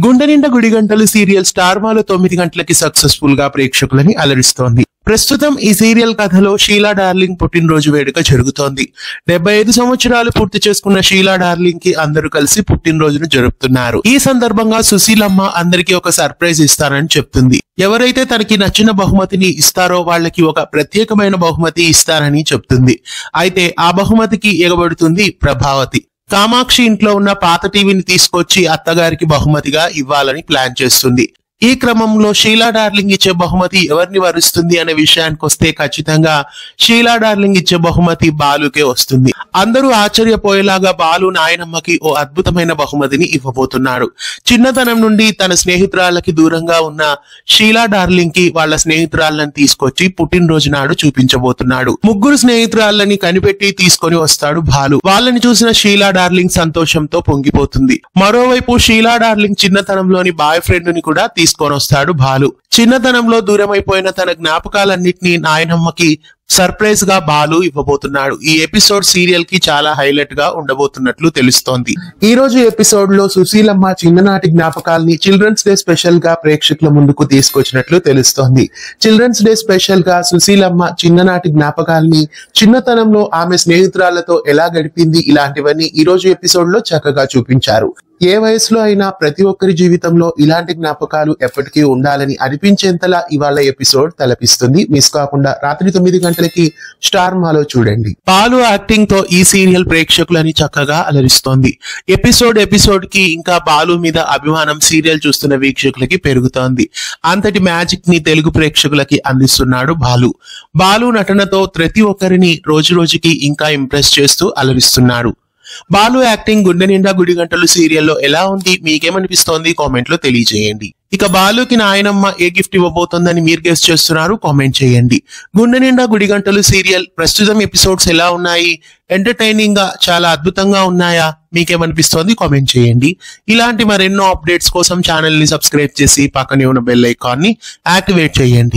గుండె నిండా గుడి గంటలు సీరియల్ స్టార్ మాలో 9 గంటలకి సక్సెస్ఫుల్ గా ప్రేక్షకులని అలరిస్తోంది. ప్రస్తుతం ఈ సీరియల్ కథలో షీలా డార్లింగ్ పుట్టినరోజు వేడుక జరుగుతోంది. 75 సంవత్సరాలు పూర్తి చేసుకున్న షీలా డార్లింగ్ కి అందరూ కలిసి పుట్టినరోజును జరుపుతున్నారు. ఈ సందర్భంగా సుశీలమ్మ అందరికీ ఒక సర్ప్రైజ్ ఇస్తానని చెప్తుంది. ఎవరైతే తనకి నచ్చిన బహుమతిని ఇస్తారో వాళ్ళకి ఒక ప్రత్యేకమైన బహుమతి ఇస్తానని చెప్తుంది. అయితే ఆ బహుమతికి ఎగబడుతుంది ప్రభావతి. కామాక్షి ఇంట్లో ఉన్న పాత టీవీని తీసుకొచ్చి అత్తగారికి బహుమతిగా ఇవ్వాలని ప్లాన్ చేస్తుంది. ఈ క్రమంలో షీలా డార్లింగ్ ఇచ్చే బహుమతి ఎవరిని వరుస్తుంది అనే విషయానికి వస్తే ఖచ్చితంగా షీలా డార్లింగ్ ఇచ్చే బహుమతి బాలుకే వస్తుంది. అందరూ ఆశ్చర్యపోయేలాగా బాలు నాయనమ్మకి ఓ అద్భుతమైన బహుమతిని ఇవ్వబోతున్నాడు. చిన్నతనం నుండి తన స్నేహితురాళ్ళకి దూరంగా ఉన్న షీలా డార్లింగ్ కి వాళ్ళ స్నేహితురాళ్ళని తీసుకొచ్చి పుట్టినరోజు నాడు చూపించబోతున్నాడు. ముగ్గురు స్నేహితురాళ్ళని కనిపెట్టి తీసుకొని వస్తాడు బాలు. వాళ్ళని చూసిన షీలా డార్లింగ్ సంతోషంతో పొంగిపోతుంది. మరోవైపు షీలా డార్లింగ్ చిన్నతనంలోని బాయ్ ఫ్రెండ్ ని కూడా తీసుకొని వస్తాడు బాలు. చిన్నతనంలో దూరమైపోయిన తన జ్ఞాపకాలన్నింటినీ నాయనమ్మకి సర్ప్రైజ్ గా బాలు ఇవ్వబోతున్నాడు. ఈ ఎపిసోడ్ సీరియల్ కి చాలా హైలైట్ గా ఉండబోతున్నట్లు తెలుస్తోంది. ఈ రోజు ఎపిసోడ్ లో సుశీలమ్మ చిన్ననాటి జ్ఞాపకాల్ని చిల్డ్రన్స్ డే స్పెషల్ గా ప్రేక్షకుల ముందుకు తీసుకొచ్చినట్లు తెలుస్తోంది. చిల్డ్రన్స్ డే స్పెషల్ గా సుశీలమ్మ చిన్ననాటి జ్ఞాపకాల్ని, చిన్నతనంలో ఆమె స్నేహితురాలతో ఎలా గడిపింది, ఇలాంటివన్నీ ఈ రోజు ఎపిసోడ్ లో చక్కగా చూపించారు. ఏ వయసులో అయినా ప్రతి ఒక్కరి జీవితంలో ఇలాంటి జ్ఞాపకాలు ఎప్పటికీ ఉండాలని అనిపించేంతలా ఇవాళ ఎపిసోడ్ తలపిస్తుంది. మిస్ కాకుండా రాత్రి 9 గంటలకి స్టార్ మాలో చూడండి. బాలు యాక్టింగ్ తో ఈ సీరియల్ ప్రేక్షకులని చక్కగా అలరిస్తోంది. ఎపిసోడ్ కి ఇంకా బాలు మీద అభిమానం సీరియల్ చూస్తున్న వీక్షకులకి పెరుగుతోంది. అంతటి మ్యాజిక్ ని తెలుగు ప్రేక్షకులకి అందిస్తున్నాడు బాలు. బాలు నటనతో ప్రతి ఒక్కరిని రోజు రోజుకి ఇంకా ఇంప్రెస్ చేస్తూ అలరిస్తున్నాడు. బాలు యాక్టింగ్ గుండె నిండా గుడి గంటలు సీరియల్లో ఎలా ఉంది, మీకేమనిపిస్తోంది కామెంట్ లో తెలియజేయండి. ఇక బాలుకి నాయనమ్మ ఏ గిఫ్ట్ ఇవ్వబోతోందని మీరు గెస్ చేస్తున్నారు, కామెంట్ చేయండి. గుండె నిండా గుడి గంటలు సీరియల్ ప్రస్తుతం ఎపిసోడ్స్ ఎలా ఉన్నాయి, ఎంటర్టైనింగ్ గా చాలా అద్భుతంగా ఉన్నాయా, మీకేమనిపిస్తోంది కామెంట్ చేయండి. ఇలాంటి మరెన్నో అప్డేట్స్ కోసం ఛానల్ ని సబ్స్క్రైబ్ చేసి పక్కనే ఉన్న బెల్ ఐకాన్ ని యాక్టివేట్ చేయండి.